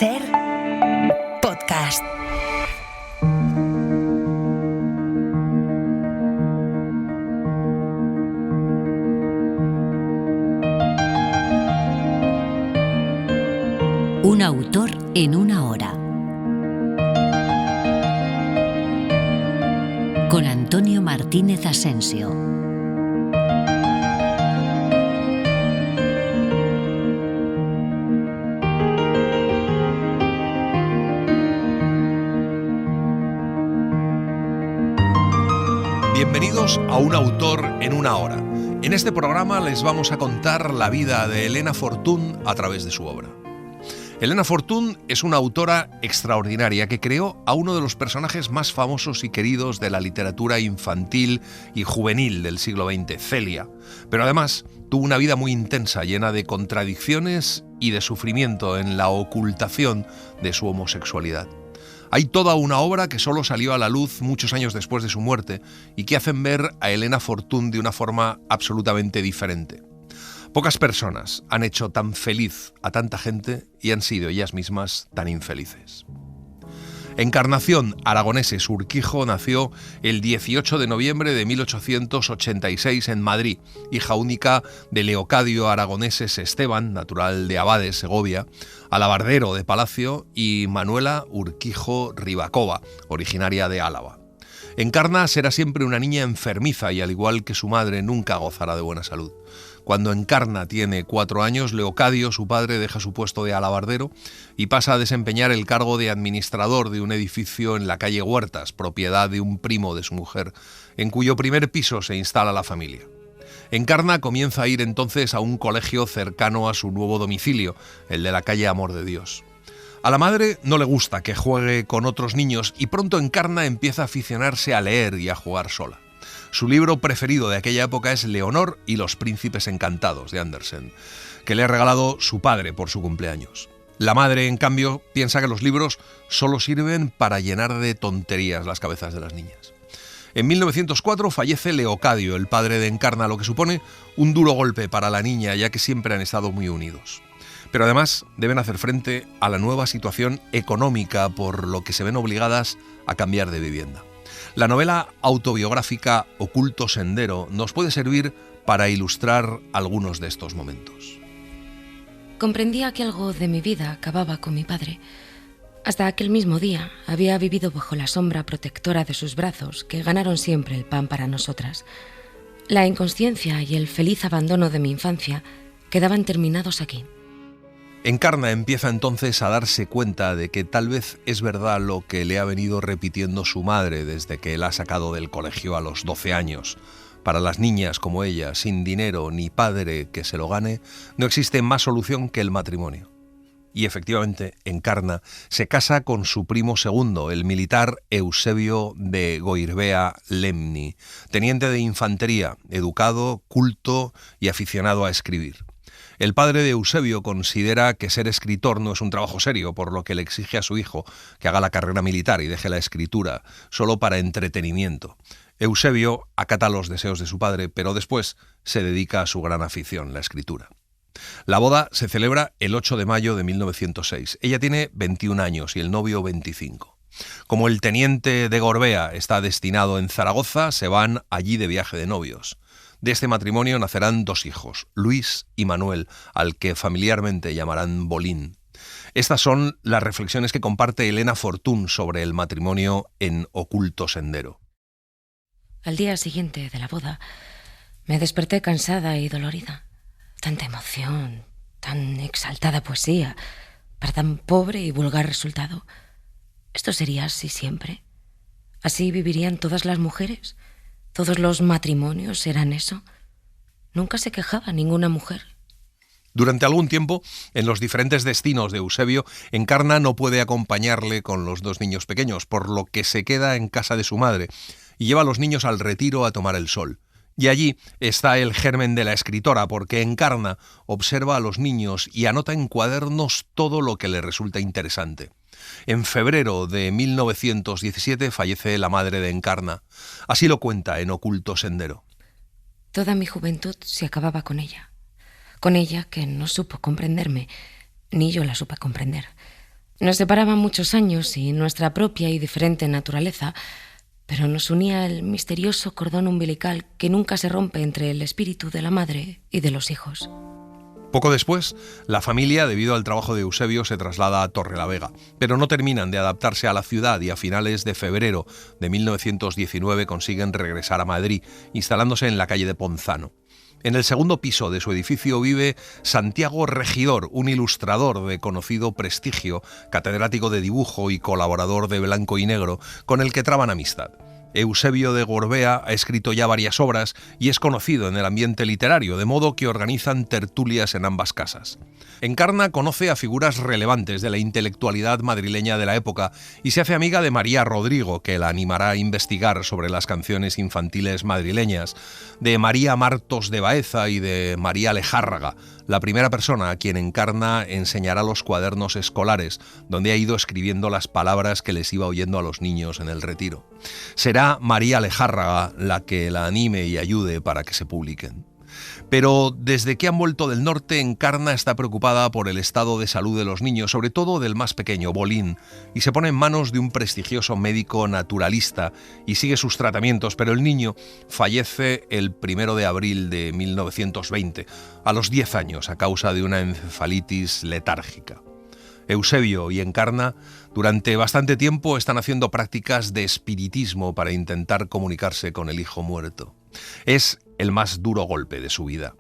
SER Podcast. Un autor en una hora. Con Antonio Martínez Asensio. Bienvenidos a Un autor en una hora. En este programa les vamos a contar la vida de Elena Fortún a través de su obra. Elena Fortún es una autora extraordinaria que creó a uno de los personajes más famosos y queridos de la literatura infantil y juvenil del siglo XX, Celia. Pero además tuvo una vida muy intensa, llena de contradicciones y de sufrimiento en la ocultación de su homosexualidad. Hay toda una obra que solo salió a la luz muchos años después de su muerte y que hacen ver a Elena Fortún de una forma absolutamente diferente. Pocas personas han hecho tan feliz a tanta gente y han sido ellas mismas tan infelices. Encarnación Aragoneses Urquijo nació el 18 de noviembre de 1886 en Madrid, hija única de Leocadio Aragoneses Esteban, natural de Abades, Segovia, alabardero de Palacio, y Manuela Urquijo Ribacova, originaria de Álava. Encarna será siempre una niña enfermiza y, al igual que su madre, nunca gozará de buena salud. Cuando Encarna tiene 4 años, Leocadio, su padre, deja su puesto de alabardero y pasa a desempeñar el cargo de administrador de un edificio en la calle Huertas, propiedad de un primo de su mujer, en cuyo primer piso se instala la familia. Encarna comienza a ir entonces a un colegio cercano a su nuevo domicilio, el de la calle Amor de Dios. A la madre no le gusta que juegue con otros niños y pronto Encarna empieza a aficionarse a leer y a jugar sola. Su libro preferido de aquella época es Leonor y los príncipes encantados, de Andersen, que le ha regalado su padre por su cumpleaños. La madre, en cambio, piensa que los libros solo sirven para llenar de tonterías las cabezas de las niñas. En 1904 fallece Leocadio, el padre de Encarna, lo que supone un duro golpe para la niña, ya que siempre han estado muy unidos. Pero además deben hacer frente a la nueva situación económica, por lo que se ven obligadas a cambiar de vivienda. La novela autobiográfica Oculto Sendero nos puede servir para ilustrar algunos de estos momentos. Comprendía que algo de mi vida acababa con mi padre. Hasta aquel mismo día había vivido bajo la sombra protectora de sus brazos, que ganaron siempre el pan para nosotras. La inconsciencia y el feliz abandono de mi infancia quedaban terminados aquí. Encarna empieza entonces a darse cuenta de que tal vez es verdad lo que le ha venido repitiendo su madre desde que la ha sacado del colegio a los 12 años. Para las niñas como ella, sin dinero ni padre que se lo gane, no existe más solución que el matrimonio. Y efectivamente, Encarna se casa con su primo segundo, el militar Eusebio de Goirbea Lemni, teniente de infantería, educado, culto y aficionado a escribir. El padre de Eusebio considera que ser escritor no es un trabajo serio, por lo que le exige a su hijo que haga la carrera militar y deje la escritura solo para entretenimiento. Eusebio acata los deseos de su padre, pero después se dedica a su gran afición, la escritura. La boda se celebra el 8 de mayo de 1906. Ella tiene 21 años y el novio 25. Como el teniente de Gorbea está destinado en Zaragoza, se van allí de viaje de novios. De este matrimonio nacerán 2 hijos, Luis y Manuel, al que familiarmente llamarán Bolín. Estas son las reflexiones que comparte Elena Fortún sobre el matrimonio en Oculto Sendero. Al día siguiente de la boda, me desperté cansada y dolorida. Tanta emoción, tan exaltada poesía, para tan pobre y vulgar resultado. ¿Esto sería así siempre? ¿Así vivirían todas las mujeres? ¿Todos los matrimonios eran eso? Nunca se quejaba ninguna mujer. Durante algún tiempo, en los diferentes destinos de Eusebio, Encarna no puede acompañarle con los 2 niños pequeños, por lo que se queda en casa de su madre y lleva a los niños al retiro a tomar el sol. Y allí está el germen de la escritora, porque Encarna observa a los niños y anota en cuadernos todo lo que le resulta interesante. En febrero de 1917 fallece la madre de Encarna. Así lo cuenta en Oculto Sendero. Toda mi juventud se acababa con ella que no supo comprenderme, ni yo la supe comprender. Nos separaban muchos años y nuestra propia y diferente naturaleza, pero nos unía el misterioso cordón umbilical que nunca se rompe entre el espíritu de la madre y de los hijos. Poco después, la familia, debido al trabajo de Eusebio, se traslada a Torrelavega, pero no terminan de adaptarse a la ciudad y a finales de febrero de 1919 consiguen regresar a Madrid, instalándose en la calle de Ponzano. En el segundo piso de su edificio vive Santiago Regidor, un ilustrador de conocido prestigio, catedrático de dibujo y colaborador de Blanco y Negro, con el que traban amistad. Eusebio de Gorbea ha escrito ya varias obras y es conocido en el ambiente literario, de modo que organizan tertulias en ambas casas. Encarna conoce a figuras relevantes de la intelectualidad madrileña de la época y se hace amiga de María Rodrigo, que la animará a investigar sobre las canciones infantiles madrileñas, de María Martos de Baeza y de María Lejárraga, la primera persona a quien Encarna enseñará los cuadernos escolares, donde ha ido escribiendo las palabras que les iba oyendo a los niños en el retiro. Será María Lejárraga la que la anime y ayude para que se publiquen. Pero desde que han vuelto del norte, Encarna está preocupada por el estado de salud de los niños, sobre todo del más pequeño, Bolín, y se pone en manos de un prestigioso médico naturalista y sigue sus tratamientos, pero el niño fallece el 1 de abril de 1920, a los 10 años, a causa de una encefalitis letárgica. Eusebio y Encarna durante bastante tiempo están haciendo prácticas de espiritismo para intentar comunicarse con el hijo muerto. Es el más duro golpe de su vida.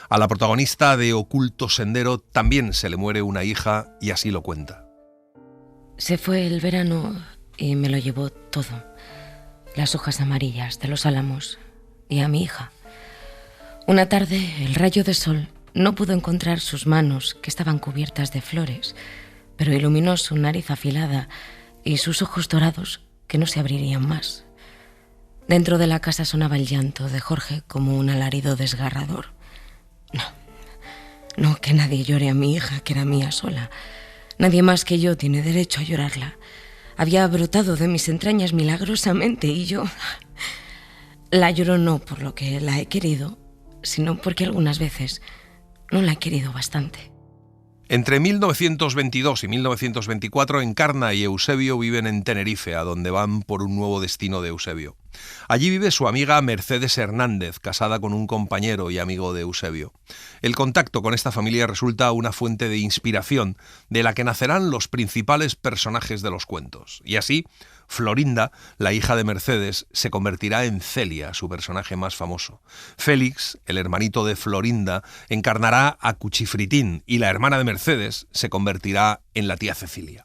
A la protagonista de Oculto Sendero también se le muere una hija y así lo cuenta. Se fue el verano y me lo llevó todo. Las hojas amarillas de los álamos y a mi hija. Una tarde el rayo de sol no pudo encontrar sus manos, que estaban cubiertas de flores, pero iluminó su nariz afilada y sus ojos dorados, que no se abrirían más. Dentro de la casa sonaba el llanto de Jorge como un alarido desgarrador. No, que nadie llore a mi hija, que era mía sola. Nadie más que yo tiene derecho a llorarla. Había brotado de mis entrañas milagrosamente y yo la lloro no por lo que la he querido, sino porque algunas veces no la he querido bastante. Entre 1922 y 1924, Encarna y Eusebio viven en Tenerife, a donde van por un nuevo destino de Eusebio. Allí vive su amiga Mercedes Hernández, casada con un compañero y amigo de Eusebio. El contacto con esta familia resulta una fuente de inspiración de la que nacerán los principales personajes de los cuentos. Y así, Florinda, la hija de Mercedes, se convertirá en Celia, su personaje más famoso. Félix, el hermanito de Florinda, encarnará a Cuchifritín y la hermana de Mercedes se convertirá en la tía Cecilia.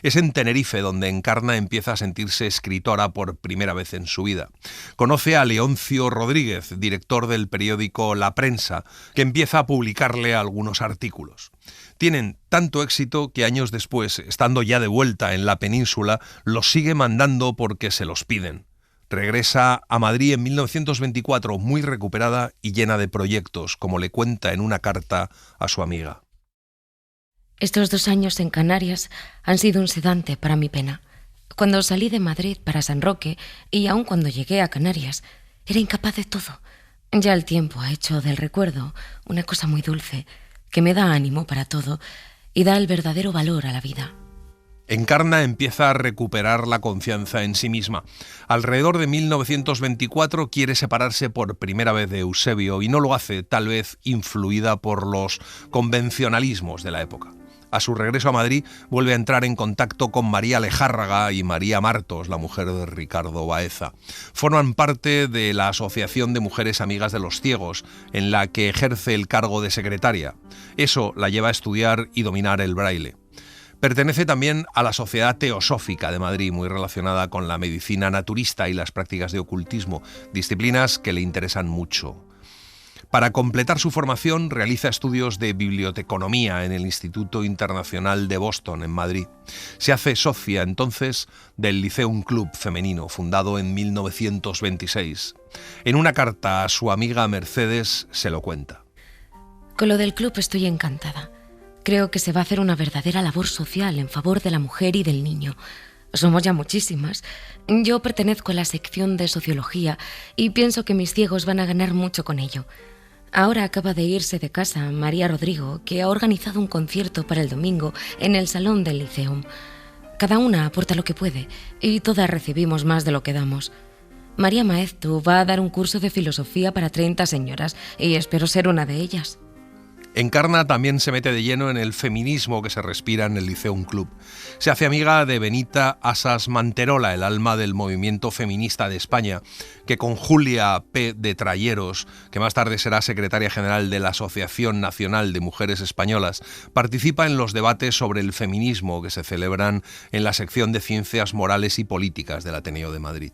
Es en Tenerife donde Encarna empieza a sentirse escritora por primera vez en su vida. Conoce a Leoncio Rodríguez, director del periódico La Prensa, que empieza a publicarle algunos artículos. Tienen tanto éxito que años después, estando ya de vuelta en la península, los sigue mandando porque se los piden. Regresa a Madrid en 1924 muy recuperada y llena de proyectos, como le cuenta en una carta a su amiga. Estos 2 años en Canarias han sido un sedante para mi pena. Cuando salí de Madrid para San Roque y aun cuando llegué a Canarias, era incapaz de todo. Ya el tiempo ha hecho del recuerdo una cosa muy dulce que me da ánimo para todo y da el verdadero valor a la vida. Encarna empieza a recuperar la confianza en sí misma. Alrededor de 1924 quiere separarse por primera vez de Eusebio y no lo hace, tal vez influida por los convencionalismos de la época. A su regreso a Madrid vuelve a entrar en contacto con María Lejárraga y María Martos, la mujer de Ricardo Baeza. Forman parte de la Asociación de Mujeres Amigas de los Ciegos, en la que ejerce el cargo de secretaria. Eso la lleva a estudiar y dominar el braille. Pertenece también a la Sociedad Teosófica de Madrid, muy relacionada con la medicina naturista y las prácticas de ocultismo, disciplinas que le interesan mucho. Para completar su formación, realiza estudios de biblioteconomía en el Instituto Internacional de Boston, en Madrid. Se hace socia entonces del Lyceum Club femenino, fundado en 1926. En una carta a su amiga Mercedes se lo cuenta. Con lo del club estoy encantada. Creo que se va a hacer una verdadera labor social en favor de la mujer y del niño. Somos ya muchísimas. Yo pertenezco a la sección de sociología y pienso que mis ciegos van a ganar mucho con ello. Ahora acaba de irse de casa María Rodrigo, que ha organizado un concierto para el domingo en el salón del Liceum. Cada una aporta lo que puede y todas recibimos más de lo que damos. María Maeztu va a dar un curso de filosofía para 30 señoras y espero ser una de ellas. Encarna también se mete de lleno en el feminismo que se respira en el Liceum Club. Se hace amiga de Benita Asas Manterola, el alma del movimiento feminista de España, que con Julia P. de Trayeros, que más tarde será secretaria general de la Asociación Nacional de Mujeres Españolas, participa en los debates sobre el feminismo que se celebran en la sección de Ciencias Morales y Políticas del Ateneo de Madrid.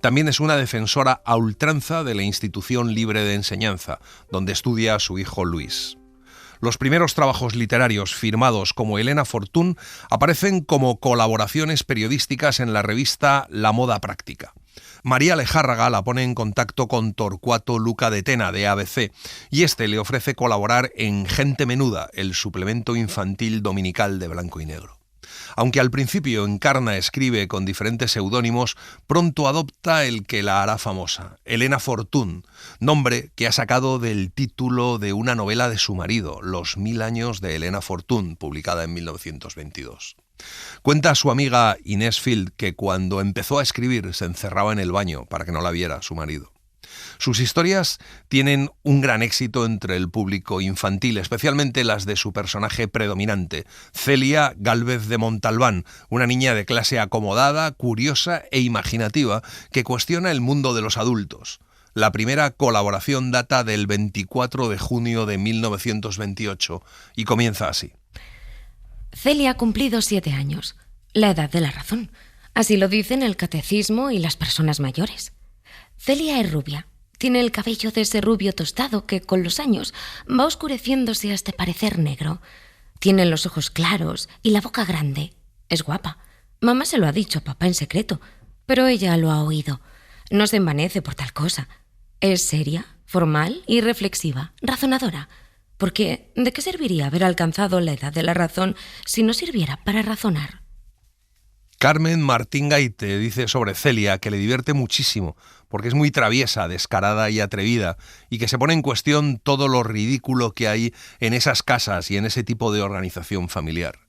También es una defensora a ultranza de la Institución Libre de Enseñanza, donde estudia a su hijo Luis. Los primeros trabajos literarios firmados como Elena Fortún aparecen como colaboraciones periodísticas en la revista La Moda Práctica. María Lejárraga la pone en contacto con Torcuato Luca de Tena, de ABC, y este le ofrece colaborar en Gente Menuda, el suplemento infantil dominical de Blanco y Negro. Aunque al principio Encarna escribe con diferentes seudónimos, pronto adopta el que la hará famosa, Elena Fortún, nombre que ha sacado del título de una novela de su marido, Los 1000 años de Elena Fortún, publicada en 1922. Cuenta su amiga Inés Field que cuando empezó a escribir se encerraba en el baño para que no la viera su marido. Sus historias tienen un gran éxito entre el público infantil, especialmente las de su personaje predominante, Celia Gálvez de Montalbán, una niña de clase acomodada, curiosa e imaginativa que cuestiona el mundo de los adultos. La primera colaboración data del 24 de junio de 1928 y comienza así. Celia ha cumplido 7 años, la edad de la razón. Así lo dicen el catecismo y las personas mayores. Celia es rubia. Tiene el cabello de ese rubio tostado que con los años va oscureciéndose hasta parecer negro. Tiene los ojos claros y la boca grande. Es guapa. Mamá se lo ha dicho a papá en secreto, pero ella lo ha oído. No se envanece por tal cosa. Es seria, formal y reflexiva, razonadora. Porque ¿de qué serviría haber alcanzado la edad de la razón si no sirviera para razonar? Carmen Martín Gaite dice sobre Celia que le divierte muchísimo porque es muy traviesa, descarada y atrevida y que se pone en cuestión todo lo ridículo que hay en esas casas y en ese tipo de organización familiar.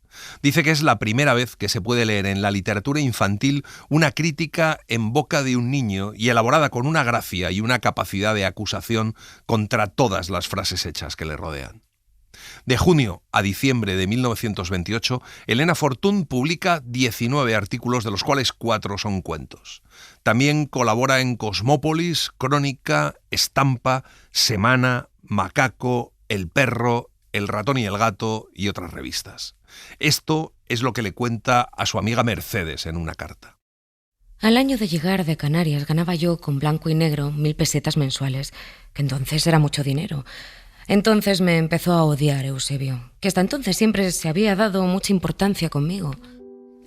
Dice que es la primera vez que se puede leer en la literatura infantil una crítica en boca de un niño y elaborada con una gracia y una capacidad de acusación contra todas las frases hechas que le rodean. De junio a diciembre de 1928, Elena Fortún publica 19 artículos, de los cuales 4 son cuentos. También colabora en Cosmópolis, Crónica, Estampa, Semana, Macaco, El Perro, El Ratón y el Gato y otras revistas. Esto es lo que le cuenta a su amiga Mercedes en una carta. Al año de llegar de Canarias ganaba yo con Blanco y Negro 1000 pesetas mensuales, que entonces era mucho dinero. Entonces me empezó a odiar Eusebio, que hasta entonces siempre se había dado mucha importancia conmigo.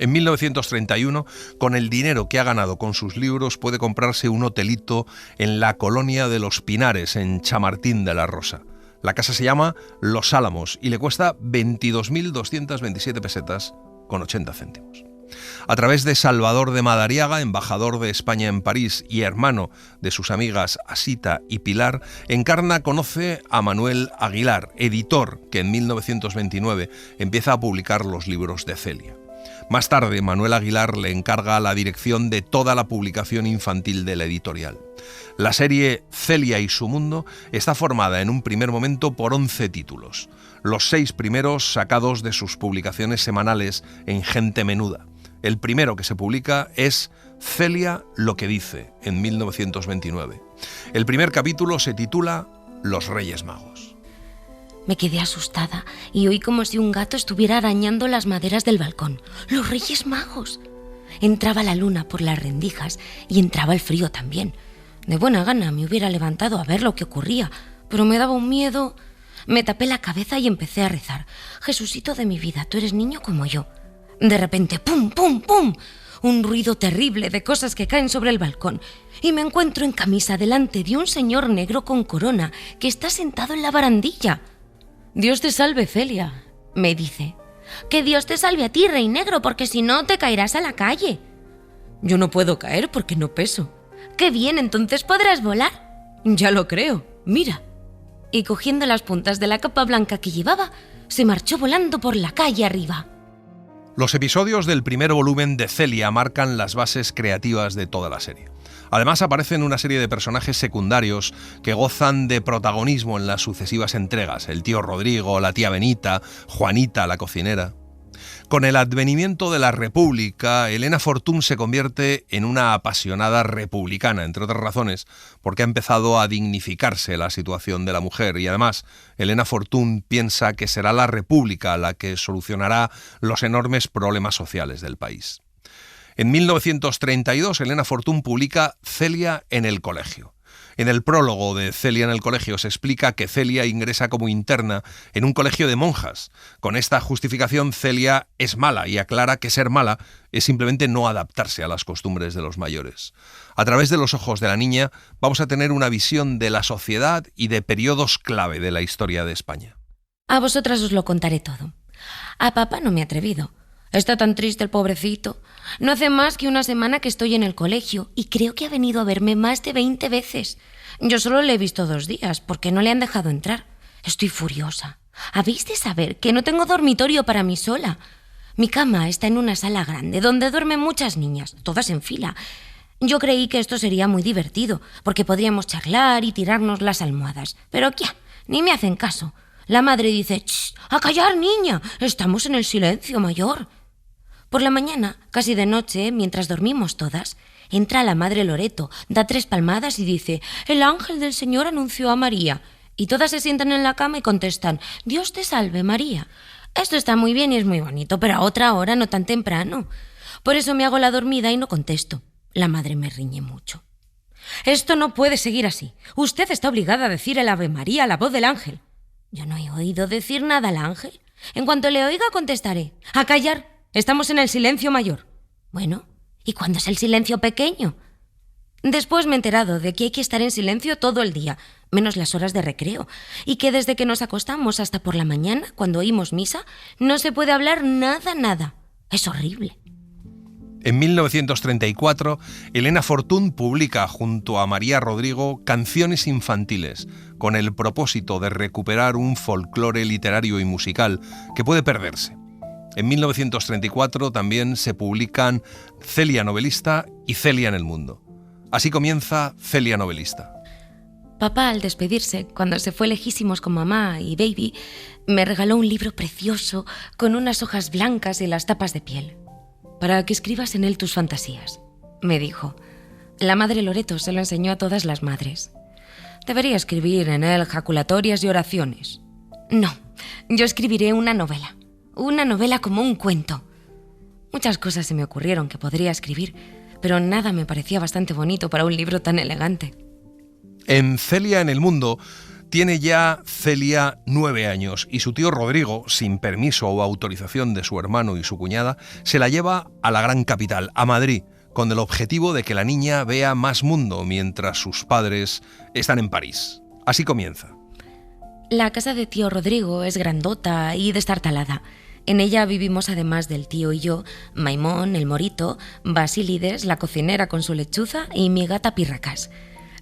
En 1931, con el dinero que ha ganado con sus libros, puede comprarse un hotelito en la colonia de Los Pinares, en Chamartín de la Rosa. La casa se llama Los Álamos y le cuesta 22.227 pesetas con 80 céntimos. A través de Salvador de Madariaga, embajador de España en París y hermano de sus amigas Asita y Pilar, Encarna conoce a Manuel Aguilar, editor que en 1929 empieza a publicar los libros de Celia. Más tarde, Manuel Aguilar le encarga la dirección de toda la publicación infantil de la editorial. La serie Celia y su mundo está formada en un primer momento por 11 títulos, los 6 primeros sacados de sus publicaciones semanales en Gente Menuda. El primero que se publica es Celia lo que dice, en 1929. El primer capítulo se titula Los Reyes Magos. Me quedé asustada y oí como si un gato estuviera arañando las maderas del balcón. ¡Los Reyes Magos! Entraba la luna por las rendijas y entraba el frío también. De buena gana me hubiera levantado a ver lo que ocurría, pero me daba un miedo. Me tapé la cabeza y empecé a rezar. Jesucito de mi vida, tú eres niño como yo. De repente, ¡pum, pum, pum! Un ruido terrible de cosas que caen sobre el balcón. Y me encuentro en camisa delante de un señor negro con corona que está sentado en la barandilla. «Dios te salve, Celia», me dice. «Que Dios te salve a ti, rey negro, porque si no te caerás a la calle». «Yo no puedo caer porque no peso». «Qué bien, entonces podrás volar». «Ya lo creo, mira». y cogiendo las puntas de la capa blanca que llevaba, se marchó volando por la calle arriba. Los episodios del primer volumen de Celia marcan las bases creativas de toda la serie. Además aparecen una serie de personajes secundarios que gozan de protagonismo en las sucesivas entregas: el tío Rodrigo, la tía Benita, Juanita, la cocinera. Con el advenimiento de la República, Elena Fortún se convierte en una apasionada republicana, entre otras razones, porque ha empezado a dignificarse la situación de la mujer y además Elena Fortún piensa que será la República la que solucionará los enormes problemas sociales del país. En 1932, Elena Fortún publica Celia en el colegio. En el prólogo de Celia en el colegio se explica que Celia ingresa como interna en un colegio de monjas. Con esta justificación, Celia es mala y aclara que ser mala es simplemente no adaptarse a las costumbres de los mayores. A través de los ojos de la niña vamos a tener una visión de la sociedad y de periodos clave de la historia de España. A vosotras os lo contaré todo. A papá no me he atrevido. Está tan triste el pobrecito. No hace más que una semana que estoy en el colegio y creo que ha venido a verme más de 20 veces. Yo solo le he visto 2 días porque no le han dejado entrar. Estoy furiosa. Habéis de saber que no tengo dormitorio para mí sola. Mi cama está en una sala grande donde duermen muchas niñas, todas en fila. Yo creí que esto sería muy divertido porque podríamos charlar y tirarnos las almohadas. Pero ¿qué? Ni me hacen caso. La madre dice: «¡Shh! ¡A callar, niña! Estamos en el silencio mayor». Por la mañana, casi de noche, mientras dormimos todas, entra la madre Loreto, da 3 palmadas y dice: «El ángel del Señor anunció a María». Y todas se sientan en la cama y contestan: «Dios te salve, María». Esto está muy bien y es muy bonito, pero a otra hora, no tan temprano. Por eso me hago la dormida y no contesto. La madre me riñe mucho. «Esto no puede seguir así. Usted está obligada a decir el Ave María a la voz del ángel». Yo no he oído decir nada al ángel. En cuanto le oiga contestaré: «A callar. Estamos en el silencio mayor». Bueno, ¿y cuándo es el silencio pequeño? Después me he enterado de que hay que estar en silencio todo el día, menos las horas de recreo, y que desde que nos acostamos hasta por la mañana, cuando oímos misa, no se puede hablar nada. Es horrible. En 1934, Elena Fortún publica junto a María Rodrigo Canciones infantiles, con el propósito de recuperar un folclore literario y musical que puede perderse. En 1934 también se publican Celia novelista y Celia en el mundo. Así comienza Celia novelista. Papá, al despedirse, cuando se fue lejísimos con mamá y baby, me regaló un libro precioso con unas hojas blancas y las tapas de piel. «Para que escribas en él tus fantasías», me dijo. La madre Loreto se lo enseñó a todas las madres. «Debería escribir en él jaculatorias y oraciones». «No, yo escribiré una novela. Una novela como un cuento». Muchas cosas se me ocurrieron que podría escribir, pero nada me parecía bastante bonito para un libro tan elegante. En Celia en el mundo tiene ya Celia 9 años y su tío Rodrigo, sin permiso o autorización de su hermano y su cuñada, se la lleva a la gran capital, a Madrid, con el objetivo de que la niña vea más mundo mientras sus padres están en París. Así comienza. La casa de tío Rodrigo es grandota y destartalada. En ella vivimos, además del tío y yo, Maimón, el morito, Basílides, la cocinera con su lechuza y mi gata Pirracas.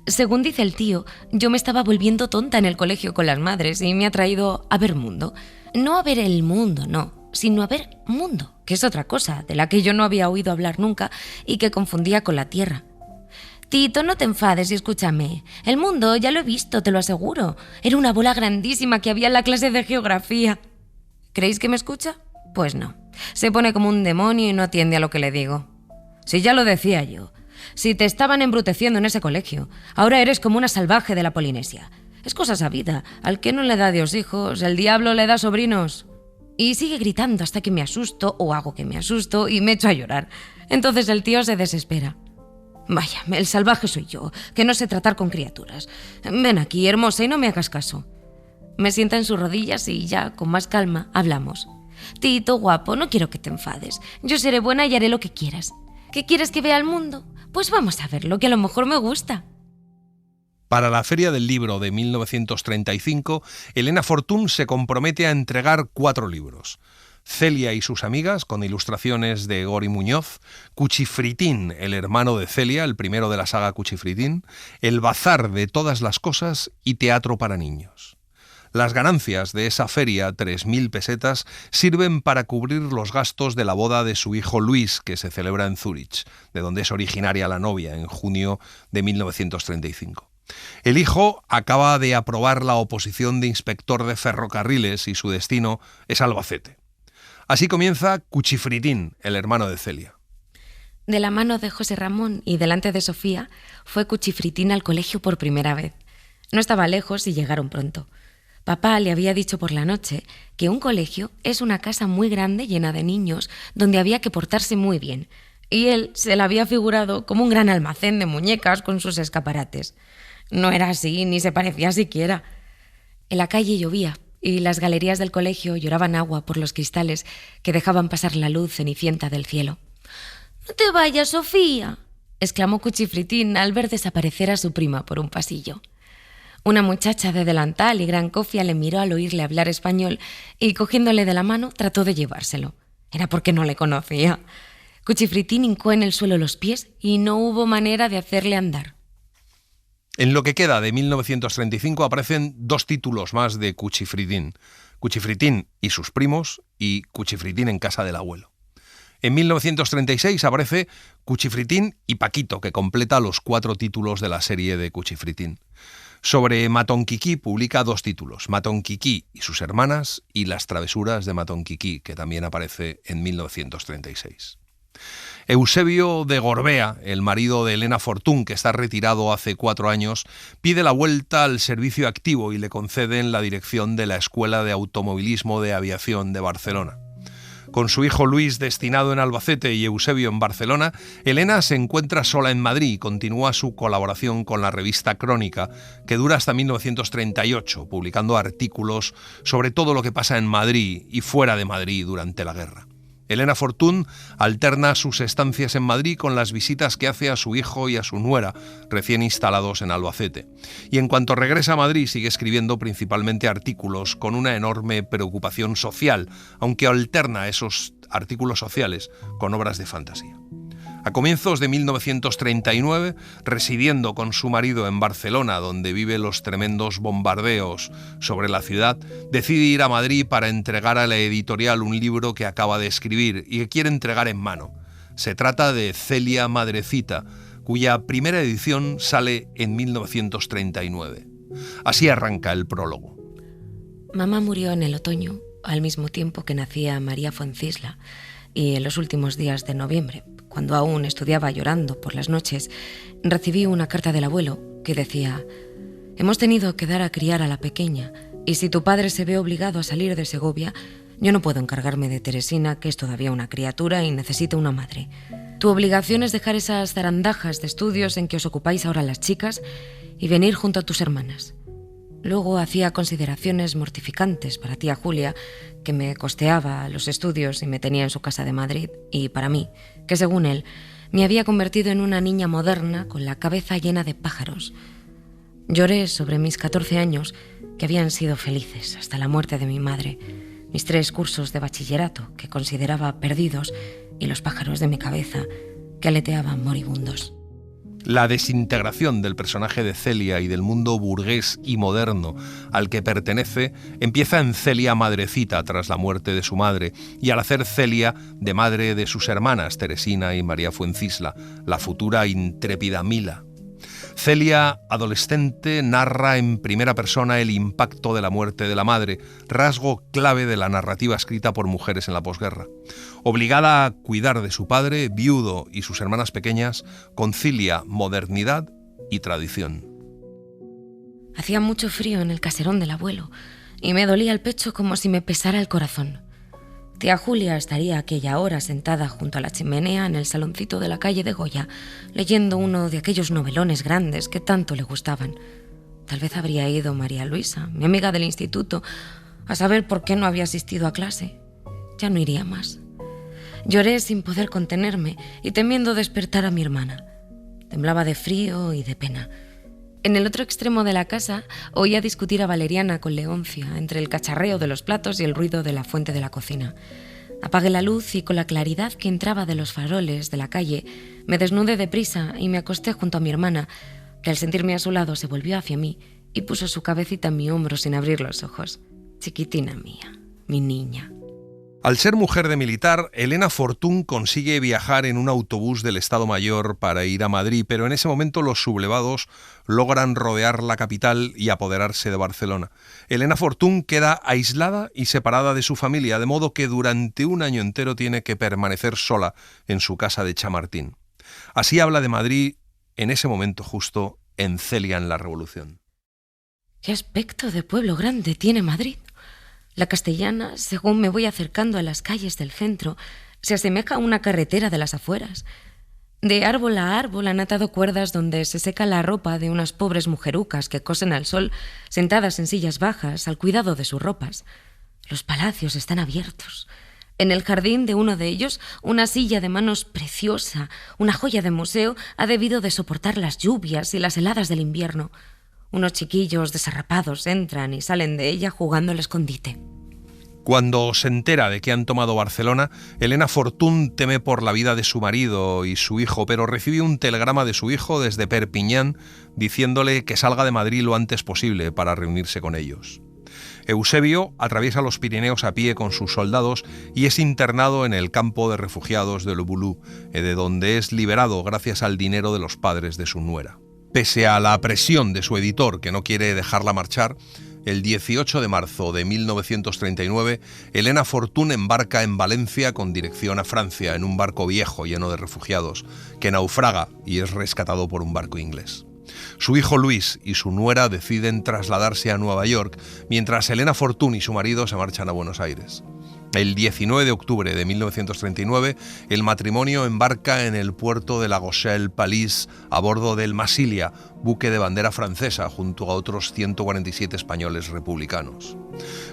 Según dice el tío, yo me estaba volviendo tonta en el colegio con las madres y me ha traído a ver mundo. No a ver el mundo, no, sino a ver mundo, que es otra cosa, de la que yo no había oído hablar nunca y que confundía con la tierra. Tito, no te enfades y escúchame. El mundo ya lo he visto, te lo aseguro. Era una bola grandísima que había en la clase de geografía. ¿Creéis que me escucha? Pues no. Se pone como un demonio y no atiende a lo que le digo. Si ya lo decía yo. Si te estaban embruteciendo en ese colegio, ahora eres como una salvaje de la Polinesia. Es cosa sabida. Al que no le da Dios hijos, el diablo le da sobrinos. Y sigue gritando hasta que me asusto o hago que me asusto y me echo a llorar. Entonces el tío se desespera. Vaya, el salvaje soy yo, que no sé tratar con criaturas. Ven aquí, hermosa, y no me hagas caso. Me sienta en sus rodillas y ya, con más calma, hablamos. Tito, guapo, no quiero que te enfades. Yo seré buena y haré lo que quieras. ¿Qué quieres que vea el mundo? Pues vamos a verlo, que a lo mejor me gusta. Para la Feria del Libro de 1935, Elena Fortún se compromete a entregar 4 libros. Celia y sus amigas, con ilustraciones de Gori Muñoz, Cuchifritín, el hermano de Celia, el primero de la saga Cuchifritín, El bazar de todas las cosas y Teatro para niños. Las ganancias de esa feria, 3.000 pesetas, sirven para cubrir los gastos de la boda de su hijo Luis, que se celebra en Zúrich, de donde es originaria la novia, en junio de 1935. El hijo acaba de aprobar la oposición de inspector de ferrocarriles y su destino es Albacete. Así comienza Cuchifritín, el hermano de Celia. De la mano de José Ramón y delante de Sofía, fue Cuchifritín al colegio por primera vez. No estaba lejos y llegaron pronto. Papá le había dicho por la noche que un colegio es una casa muy grande llena de niños donde había que portarse muy bien, y él se la había figurado como un gran almacén de muñecas con sus escaparates. No era así, ni se parecía siquiera. En la calle llovía y las galerías del colegio lloraban agua por los cristales que dejaban pasar la luz cenicienta del cielo. «¡No te vayas, Sofía!», exclamó Cuchifritín al ver desaparecer a su prima por un pasillo. Una muchacha de delantal y gran cofia le miró al oírle hablar español y, cogiéndole de la mano, trató de llevárselo. Era porque no le conocía. Cuchifritín hincó en el suelo los pies y no hubo manera de hacerle andar. En lo que queda de 1935 aparecen 2 títulos más de Cuchifritín. Cuchifritín y sus primos y Cuchifritín en casa del abuelo. En 1936 aparece Cuchifritín y Paquito, que completa los 4 títulos de la serie de Cuchifritín. Sobre Matonquiquí publica 2 títulos, Matonquiquí y sus hermanas y Las travesuras de Matonquiquí, que también aparece en 1936. Eusebio de Gorbea, el marido de Elena Fortún, que está retirado hace 4 años, pide la vuelta al servicio activo y le conceden la dirección de la Escuela de Automovilismo de Aviación de Barcelona. Con su hijo Luis destinado en Albacete y Eusebio en Barcelona, Elena se encuentra sola en Madrid y continúa su colaboración con la revista Crónica, que dura hasta 1938, publicando artículos sobre todo lo que pasa en Madrid y fuera de Madrid durante la guerra. Elena Fortún alterna sus estancias en Madrid con las visitas que hace a su hijo y a su nuera, recién instalados en Albacete. Y en cuanto regresa a Madrid sigue escribiendo principalmente artículos con una enorme preocupación social, aunque alterna esos artículos sociales con obras de fantasía. A comienzos de 1939, residiendo con su marido en Barcelona, donde vive los tremendos bombardeos sobre la ciudad, decide ir a Madrid para entregar a la editorial un libro que acaba de escribir y que quiere entregar en mano. Se trata de Celia Madrecita, cuya primera edición sale en 1939. Así arranca el prólogo. Mamá murió en el otoño, al mismo tiempo que nacía María Fuencisla, y en los últimos días de noviembre, cuando aún estudiaba llorando por las noches, recibí una carta del abuelo que decía: «Hemos tenido que dar a criar a la pequeña, y si tu padre se ve obligado a salir de Segovia, yo no puedo encargarme de Teresina, que es todavía una criatura y necesita una madre. Tu obligación es dejar esas zarandajas de estudios en que os ocupáis ahora las chicas y venir junto a tus hermanas». Luego hacía consideraciones mortificantes para tía Julia, que me costeaba los estudios y me tenía en su casa de Madrid, y para mí, que según él, me había convertido en una niña moderna con la cabeza llena de pájaros. Lloré sobre mis 14 años, que habían sido felices hasta la muerte de mi madre, mis 3 cursos de bachillerato, que consideraba perdidos, y los pájaros de mi cabeza, que aleteaban moribundos. La desintegración del personaje de Celia y del mundo burgués y moderno al que pertenece empieza en Celia Madrecita tras la muerte de su madre y al hacer Celia de madre de sus hermanas Teresina y María Fuencisla, la futura intrépida Mila. Celia, adolescente, narra en primera persona el impacto de la muerte de la madre, rasgo clave de la narrativa escrita por mujeres en la posguerra. Obligada a cuidar de su padre, viudo y sus hermanas pequeñas, concilia modernidad y tradición. Hacía mucho frío en el caserón del abuelo y me dolía el pecho como si me pesara el corazón. Tía Julia estaría a aquella hora sentada junto a la chimenea en el saloncito de la calle de Goya, leyendo uno de aquellos novelones grandes que tanto le gustaban. Tal vez habría ido María Luisa, mi amiga del instituto, a saber por qué no había asistido a clase. Ya no iría más. Lloré sin poder contenerme y temiendo despertar a mi hermana. Temblaba de frío y de pena. En el otro extremo de la casa oía discutir a Valeriana con Leoncia entre el cacharreo de los platos y el ruido de la fuente de la cocina. Apagué la luz y con la claridad que entraba de los faroles de la calle me desnudé deprisa y me acosté junto a mi hermana, que al sentirme a su lado se volvió hacia mí y puso su cabecita en mi hombro sin abrir los ojos. Chiquitina mía, mi niña. Al ser mujer de militar, Elena Fortún consigue viajar en un autobús del Estado Mayor para ir a Madrid, pero en ese momento los sublevados logran rodear la capital y apoderarse de Barcelona. Elena Fortún queda aislada y separada de su familia, de modo que durante un año entero tiene que permanecer sola en su casa de Chamartín. Así habla de Madrid en ese momento justo en Celia en la Revolución. ¿Qué aspecto de pueblo grande tiene Madrid? La Castellana, según me voy acercando a las calles del centro, se asemeja a una carretera de las afueras. De árbol a árbol han atado cuerdas donde se seca la ropa de unas pobres mujerucas que cosen al sol, sentadas en sillas bajas, al cuidado de sus ropas. Los palacios están abiertos. En el jardín de uno de ellos, una silla de manos preciosa, una joya de museo, ha debido de soportar las lluvias y las heladas del invierno. Unos chiquillos desarrapados entran y salen de ella jugando al escondite. Cuando se entera de que han tomado Barcelona, Elena Fortún teme por la vida de su marido y su hijo, pero recibe un telegrama de su hijo desde Perpiñán diciéndole que salga de Madrid lo antes posible para reunirse con ellos. Eusebio atraviesa los Pirineos a pie con sus soldados y es internado en el campo de refugiados de Le Boulou, de donde es liberado gracias al dinero de los padres de su nuera. Pese a la presión de su editor, que no quiere dejarla marchar, el 18 de marzo de 1939, Elena Fortún embarca en Valencia con dirección a Francia en un barco viejo lleno de refugiados, que naufraga y es rescatado por un barco inglés. Su hijo Luis y su nuera deciden trasladarse a Nueva York, mientras Elena Fortún y su marido se marchan a Buenos Aires. El 19 de octubre de 1939, el matrimonio embarca en el puerto de La Rochelle-Palais a bordo del Massilia, buque de bandera francesa, junto a otros 147 españoles republicanos.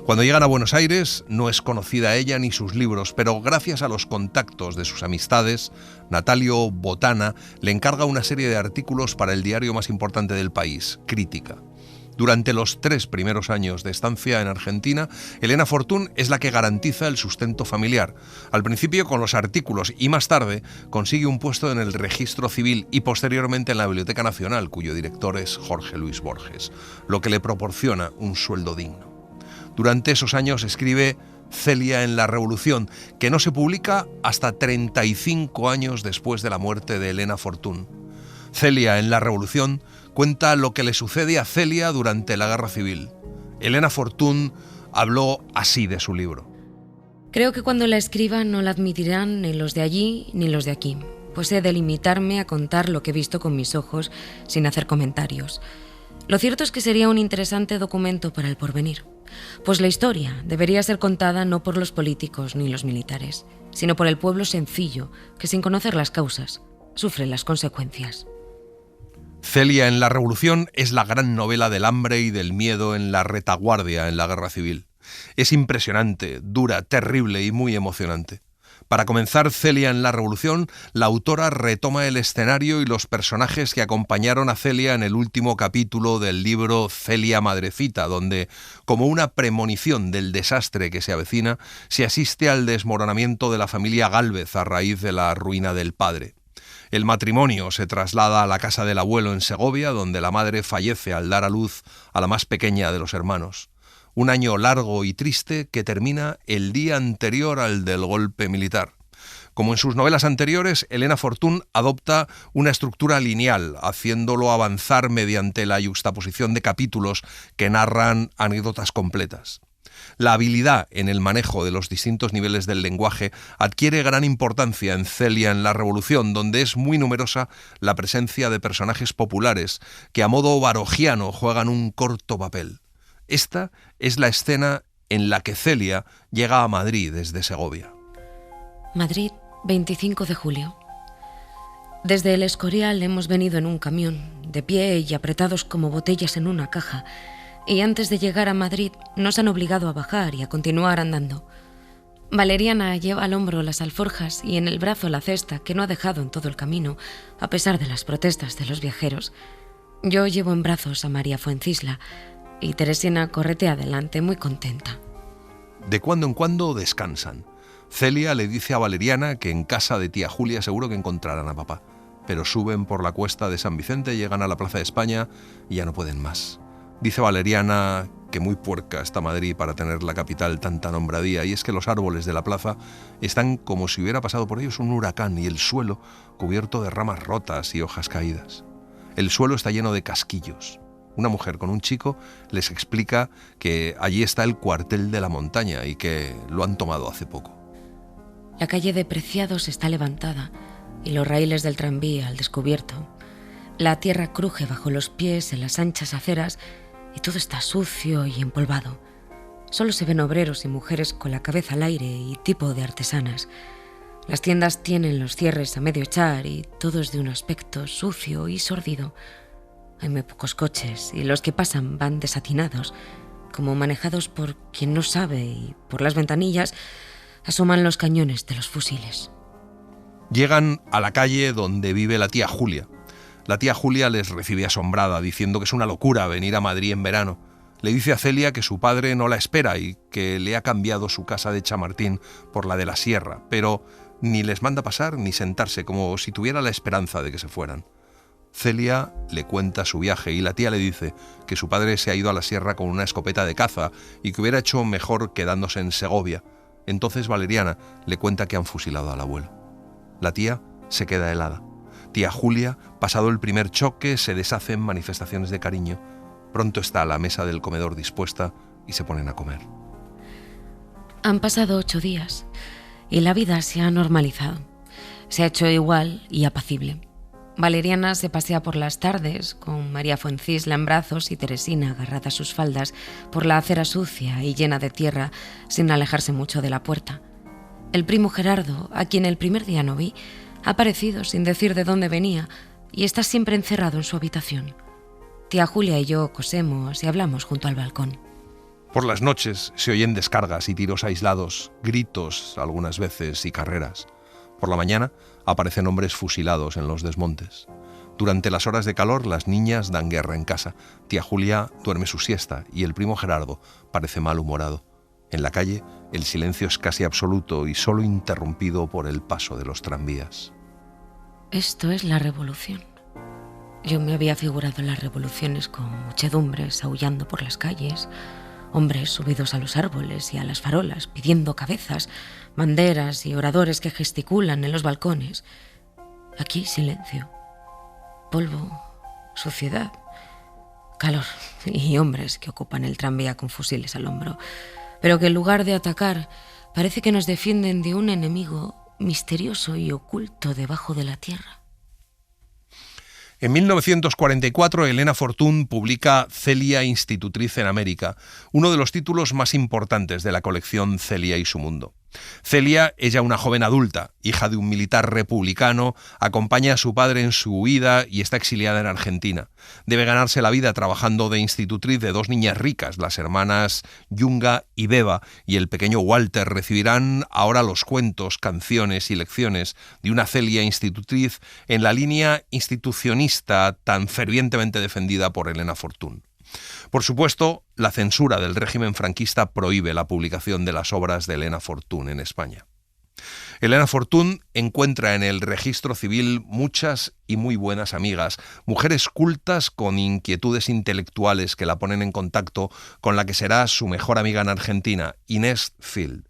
Cuando llegan a Buenos Aires, no es conocida ella ni sus libros, pero gracias a los contactos de sus amistades, Natalio Botana le encarga una serie de artículos para el diario más importante del país, Crítica. Durante los 3 primeros años de estancia en Argentina, Elena Fortún es la que garantiza el sustento familiar, al principio con los artículos y más tarde consigue un puesto en el Registro Civil y posteriormente en la Biblioteca Nacional, cuyo director es Jorge Luis Borges, lo que le proporciona un sueldo digno. Durante esos años escribe Celia en la Revolución, que no se publica hasta 35 años después de la muerte de Elena Fortún. Celia en la Revolución cuenta lo que le sucede a Celia durante la Guerra Civil. Elena Fortún habló así de su libro. Creo que cuando la escriba no la admitirán ni los de allí ni los de aquí, pues he de limitarme a contar lo que he visto con mis ojos sin hacer comentarios. Lo cierto es que sería un interesante documento para el porvenir, pues la historia debería ser contada no por los políticos ni los militares, sino por el pueblo sencillo que, sin conocer las causas, sufre las consecuencias. Celia en la Revolución es la gran novela del hambre y del miedo en la retaguardia en la Guerra Civil. Es impresionante, dura, terrible y muy emocionante. Para comenzar Celia en la Revolución, la autora retoma el escenario y los personajes que acompañaron a Celia en el último capítulo del libro Celia Madrecita, donde, como una premonición del desastre que se avecina, se asiste al desmoronamiento de la familia Gálvez a raíz de la ruina del padre. El matrimonio se traslada a la casa del abuelo en Segovia, donde la madre fallece al dar a luz a la más pequeña de los hermanos. Un año largo y triste que termina el día anterior al del golpe militar. Como en sus novelas anteriores, Elena Fortún adopta una estructura lineal, haciéndolo avanzar mediante la yuxtaposición de capítulos que narran anécdotas completas. La habilidad en el manejo de los distintos niveles del lenguaje adquiere gran importancia en Celia en la Revolución, donde es muy numerosa la presencia de personajes populares que a modo barogiano juegan un corto papel. Esta es la escena en la que Celia llega a Madrid desde Segovia. Madrid, 25 de julio. Desde el Escorial hemos venido en un camión, de pie y apretados como botellas en una caja, y antes de llegar a Madrid nos han obligado a bajar y a continuar andando. Valeriana lleva al hombro las alforjas y en el brazo la cesta que no ha dejado en todo el camino, a pesar de las protestas de los viajeros. Yo llevo en brazos a María Fuencisla y Teresina corretea adelante muy contenta. De cuando en cuando descansan. Celia le dice a Valeriana que en casa de tía Julia seguro que encontrarán a papá, pero suben por la cuesta de San Vicente, llegan a la Plaza de España y ya no pueden más. Dice Valeriana que muy puerca está Madrid para tener la capital tan nombradía, y es que los árboles de la plaza están como si hubiera pasado por ellos un huracán y el suelo cubierto de ramas rotas y hojas caídas. El suelo está lleno de casquillos. Una mujer con un chico les explica que allí está el cuartel de la montaña y que lo han tomado hace poco. La calle de Preciados está levantada y los raíles del tranvía al descubierto. La tierra cruje bajo los pies en las anchas aceras y todo está sucio y empolvado. Solo se ven obreros y mujeres con la cabeza al aire y tipo de artesanas. Las tiendas tienen los cierres a medio echar y todo es de un aspecto sucio y sórdido. Hay muy pocos coches y los que pasan van desatinados, como manejados por quien no sabe, y por las ventanillas asoman los cañones de los fusiles. Llegan a la calle donde vive la tía Julia. La tía Julia les recibe asombrada, diciendo que es una locura venir a Madrid en verano. Le dice a Celia que su padre no la espera y que le ha cambiado su casa de Chamartín por la de la Sierra, pero ni les manda pasar ni sentarse, como si tuviera la esperanza de que se fueran. Celia le cuenta su viaje y la tía le dice que su padre se ha ido a la Sierra con una escopeta de caza y que hubiera hecho mejor quedándose en Segovia. Entonces Valeriana le cuenta que han fusilado al abuelo. La tía se queda helada. Tía Julia, pasado el primer choque, se deshace en manifestaciones de cariño. Pronto está a la mesa del comedor dispuesta y se ponen a comer. Han pasado 8 días y la vida se ha normalizado. Se ha hecho igual y apacible. Valeriana se pasea por las tardes con María Fuencisla en brazos y Teresina agarrada a sus faldas por la acera sucia y llena de tierra sin alejarse mucho de la puerta. El primo Gerardo, a quien el primer día no vi, ha aparecido sin decir de dónde venía y está siempre encerrado en su habitación. Tía Julia y yo cosemos y hablamos junto al balcón. Por las noches se oyen descargas y tiros aislados, gritos algunas veces y carreras. Por la mañana aparecen hombres fusilados en los desmontes. Durante las horas de calor las niñas dan guerra en casa. Tía Julia duerme su siesta y el primo Gerardo parece malhumorado. En la calle el silencio es casi absoluto y solo interrumpido por el paso de los tranvías. Esto es la revolución. Yo me había figurado las revoluciones con muchedumbres aullando por las calles, hombres subidos a los árboles y a las farolas pidiendo cabezas, banderas y oradores que gesticulan en los balcones. Aquí silencio, polvo, suciedad, calor y hombres que ocupan el tranvía con fusiles al hombro, pero que en lugar de atacar parece que nos defienden de un enemigo misterioso y oculto debajo de la tierra. En 1944, Elena Fortún publica Celia Institutriz en América, uno de los títulos más importantes de la colección Celia y su mundo. Celia es ya una joven adulta, hija de un militar republicano, acompaña a su padre en su huida y está exiliada en Argentina. Debe ganarse la vida trabajando de institutriz de 2 niñas ricas, las hermanas Yunga y Beba, y el pequeño Walter recibirán ahora los cuentos, canciones y lecciones de una Celia institutriz en la línea institucionista tan fervientemente defendida por Elena Fortún. Por supuesto, la censura del régimen franquista prohíbe la publicación de las obras de Elena Fortún en España. Elena Fortún encuentra en el registro civil muchas y muy buenas amigas, mujeres cultas con inquietudes intelectuales que la ponen en contacto con la que será su mejor amiga en Argentina, Inés Field.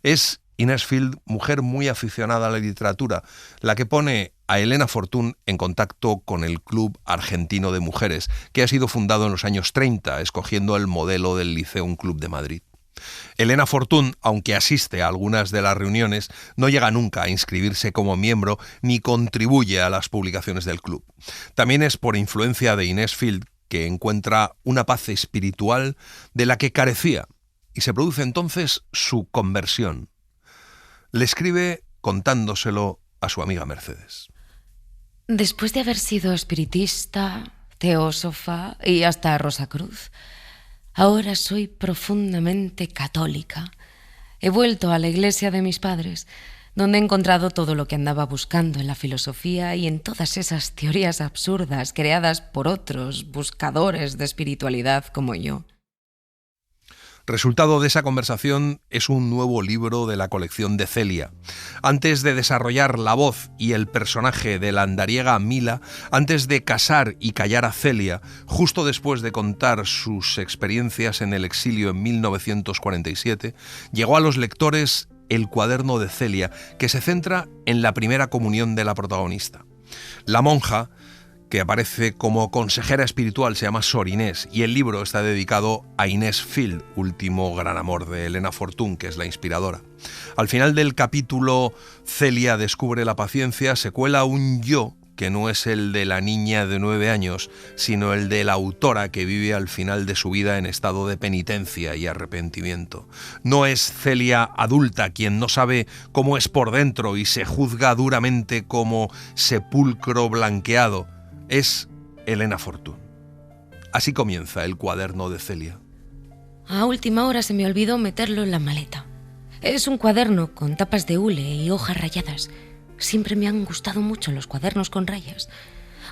Es Inés Field, mujer muy aficionada a la literatura, la que pone a Elena Fortún en contacto con el Club Argentino de Mujeres, que ha sido fundado en los años 30, escogiendo el modelo del Liceum Club de Madrid. Elena Fortún, aunque asiste a algunas de las reuniones, no llega nunca a inscribirse como miembro ni contribuye a las publicaciones del club. También es por influencia de Inés Field que encuentra una paz espiritual de la que carecía y se produce entonces su conversión. Le escribe contándoselo a su amiga Mercedes. Después de haber sido espiritista, teósofa y hasta Rosacruz, ahora soy profundamente católica. He vuelto a la iglesia de mis padres, donde he encontrado todo lo que andaba buscando en la filosofía y en todas esas teorías absurdas creadas por otros buscadores de espiritualidad como yo. Resultado de esa conversación es un nuevo libro de la colección de Celia. Antes de desarrollar la voz y el personaje de la andariega Mila, antes de casar y callar a Celia, justo después de contar sus experiencias en el exilio en 1947, llegó a los lectores El cuaderno de Celia, que se centra en la primera comunión de la protagonista. La monja, que aparece como consejera espiritual, se llama Sor Inés, y el libro está dedicado a Inés Field, último gran amor de Elena Fortún, que es la inspiradora. Al final del capítulo, Celia descubre la paciencia, se cuela un yo que no es el de la niña de 9 años, sino el de la autora que vive al final de su vida en estado de penitencia y arrepentimiento. No es Celia adulta quien no sabe cómo es por dentro y se juzga duramente como sepulcro blanqueado. Es Elena Fortún. Así comienza El cuaderno de Celia. A última hora se me olvidó meterlo en la maleta. Es un cuaderno con tapas de hule y hojas rayadas. Siempre me han gustado mucho los cuadernos con rayas.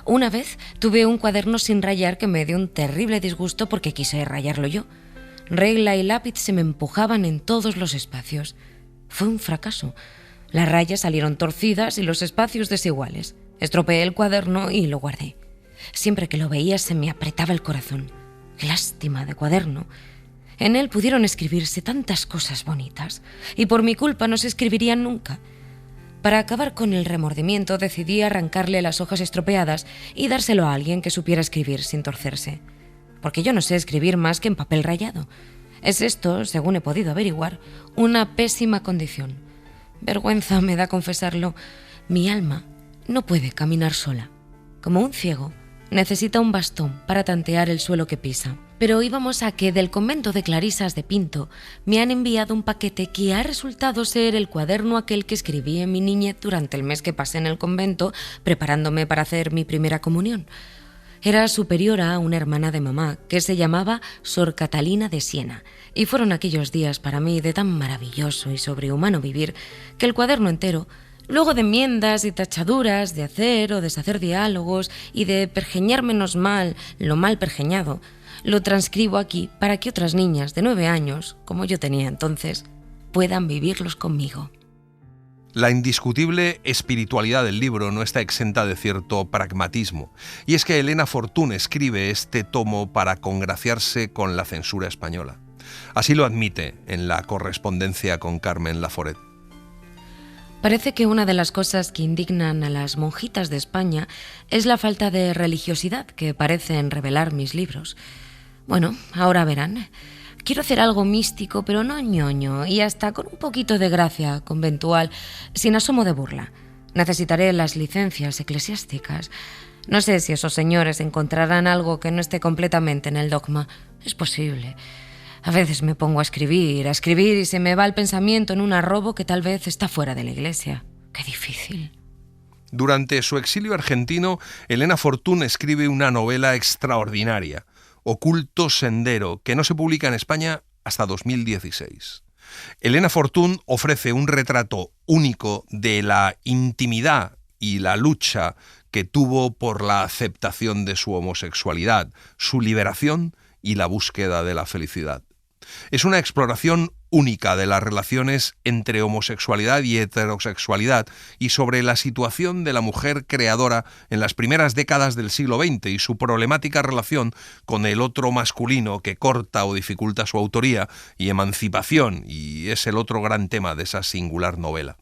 Una vez tuve un cuaderno sin rayar que me dio un terrible disgusto porque quise rayarlo yo. Regla y lápiz se me empujaban en todos los espacios. Fue un fracaso. Las rayas salieron torcidas y los espacios desiguales. Estropeé el cuaderno y lo guardé. Siempre que lo veía se me apretaba el corazón. ¡Qué lástima de cuaderno! En él pudieron escribirse tantas cosas bonitas y por mi culpa no se escribirían nunca. Para acabar con el remordimiento decidí arrancarle las hojas estropeadas y dárselo a alguien que supiera escribir sin torcerse. Porque yo no sé escribir más que en papel rayado. Es esto, según he podido averiguar, una pésima condición. Vergüenza me da confesarlo. Mi alma no puede caminar sola. Como un ciego, necesita un bastón para tantear el suelo que pisa. Pero íbamos a que del convento de Clarisas de Pinto me han enviado un paquete que ha resultado ser el cuaderno aquel que escribí en mi niñez durante el mes que pasé en el convento preparándome para hacer mi primera comunión. Era superiora a una hermana de mamá que se llamaba Sor Catalina de Siena, y fueron aquellos días para mí de tan maravilloso y sobrehumano vivir que el cuaderno entero, luego de enmiendas y tachaduras, de hacer o deshacer diálogos y de pergeñar menos mal lo mal pergeñado, lo transcribo aquí para que otras niñas de 9 años, como yo tenía entonces, puedan vivirlos conmigo. La indiscutible espiritualidad del libro no está exenta de cierto pragmatismo, y es que Elena Fortún escribe este tomo para congraciarse con la censura española. Así lo admite en la correspondencia con Carmen Laforet. Parece que una de las cosas que indignan a las monjitas de España es la falta de religiosidad que parecen revelar mis libros. Bueno, ahora verán. Quiero hacer algo místico, pero no ñoño, y hasta con un poquito de gracia conventual, sin asomo de burla. Necesitaré las licencias eclesiásticas. No sé si esos señores encontrarán algo que no esté completamente en el dogma. Es posible. A veces me pongo a escribir y se me va el pensamiento en un arrobo que tal vez está fuera de la iglesia. ¡Qué difícil! Durante su exilio argentino, Elena Fortún escribe una novela extraordinaria, Oculto Sendero, que no se publica en España hasta 2016. Elena Fortún ofrece un retrato único de la intimidad y la lucha que tuvo por la aceptación de su homosexualidad, su liberación y la búsqueda de la felicidad. Es una exploración única de las relaciones entre homosexualidad y heterosexualidad y sobre la situación de la mujer creadora en las primeras décadas del siglo XX y su problemática relación con el otro masculino que corta o dificulta su autoría y emancipación, y es el otro gran tema de esa singular novela.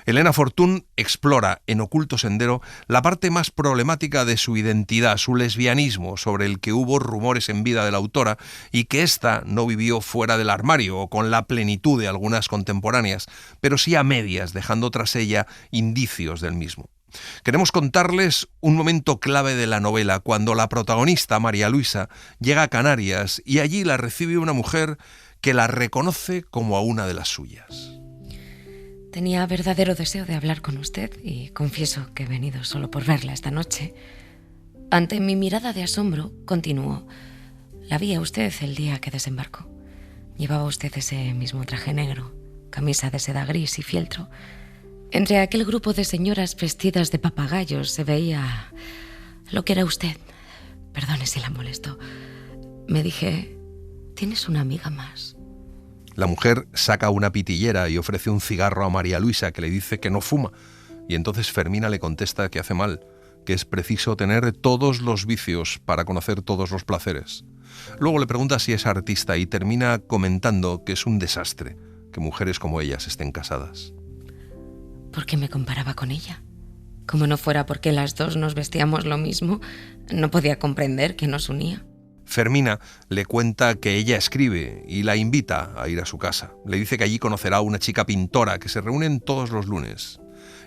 Elena Fortún explora en Oculto Sendero la parte más problemática de su identidad, su lesbianismo, sobre el que hubo rumores en vida de la autora y que ésta no vivió fuera del armario o con la plenitud de algunas contemporáneas, pero sí a medias, dejando tras ella indicios del mismo. Queremos contarles un momento clave de la novela, cuando la protagonista, María Luisa, llega a Canarias y allí la recibe una mujer que la reconoce como a una de las suyas. Tenía verdadero deseo de hablar con usted y confieso que he venido solo por verla esta noche. Ante mi mirada de asombro, continuó. La vi a usted el día que desembarcó. Llevaba usted ese mismo traje negro, camisa de seda gris y fieltro. Entre aquel grupo de señoras vestidas de papagayos se veía lo que era usted. Perdone si la molesto. Me dije, ¿tienes una amiga más? La mujer saca una pitillera y ofrece un cigarro a María Luisa, que le dice que no fuma. Y entonces Fermina le contesta que hace mal, que es preciso tener todos los vicios para conocer todos los placeres. Luego le pregunta si es artista y termina comentando que es un desastre que mujeres como ellas estén casadas. ¿Por qué me comparaba con ella? Como no fuera porque las dos nos vestíamos lo mismo, no podía comprender qué nos unía. Fermina le cuenta que ella escribe y la invita a ir a su casa. Le dice que allí conocerá a una chica pintora que se reúnen todos los lunes.